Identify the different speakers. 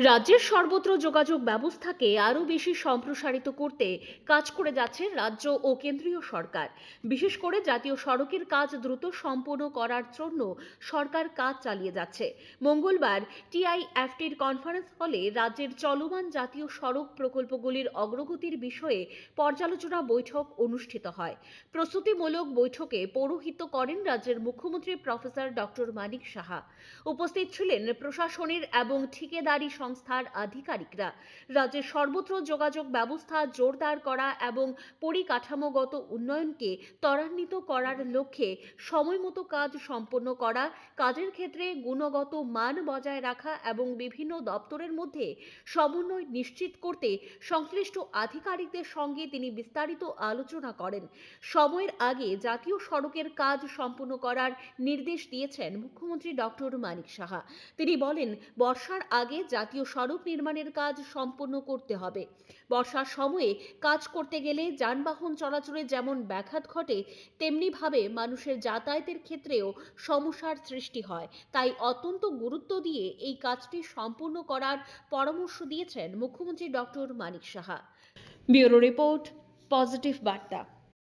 Speaker 1: রাজ্যের সর্বত্র যোগাযোগ ব্যবস্থাকে আরও বেশি সম্প্রসারিত করতে কাজ করে যাচ্ছে রাজ্য ও কেন্দ্রীয় সরকার। বিশেষ করে জাতীয় সড়কের কাজ দ্রুত সম্পন্ন করার জন্য সরকার কাজ চালিয়ে যাচ্ছে। মঙ্গলবার টিআইএফটির কনফারেন্স হলে রাজ্যের চলমান জাতীয় সড়ক প্রকল্পগুলির অগ্রগতির বিষয়ে পর্যালোচনা বৈঠক অনুষ্ঠিত হয়। প্রস্তুতিমূলক বৈঠকে পৌরোহিত্য করেন রাজ্যের মুখ্যমন্ত্রী প্রফেসর ডক্টর মানিক সাহা। উপস্থিত ছিলেন প্রশাসনের এবং ঠিকাদারি সংস্থার আধিকারিকরা। রাজ্যের সর্বত্র যোগাযোগ ব্যবস্থা জোরদার করা এবং পরিকাঠামোগত উন্নয়নকে ত্বরান্বিত করার লক্ষ্যে সময়মতো কাজ সম্পন্ন করা, কাজের ক্ষেত্রে গুণগত মান বজায় রাখা এবং বিভিন্ন দপ্তরের মধ্যে সমন্বয় নিশ্চিত করতে সংশ্লিষ্ট আধিকারিকদের সঙ্গে তিনি বিস্তারিত আলোচনা করেন। সময়ের আগে জাতীয় সড়কের কাজ সম্পন্ন করার নির্দেশ দিয়েছেন মুখ্যমন্ত্রী ডক্টর মানিক সাহা। তিনি বলেন, বর্ষার আগে জাতীয় সড়ক নির্মাণের কাজ সম্পন্ন করতে হবে। বর্ষার সময়ে কাজ করতে গেলে যানবাহন চলাচলে যেমন ব্যাঘাত ঘটে, তেমনিভাবে মানুষের যাতায়াতের ক্ষেত্রেও সমস্যার সৃষ্টি হয়। তাই অত্যন্ত গুরুত্ব দিয়ে এই কাজটি সম্পূর্ণ করার পরামর্শ দিয়েছেন মুখ্যমন্ত্রী doctor Manik Saha. Bureau report, positive বার্তা।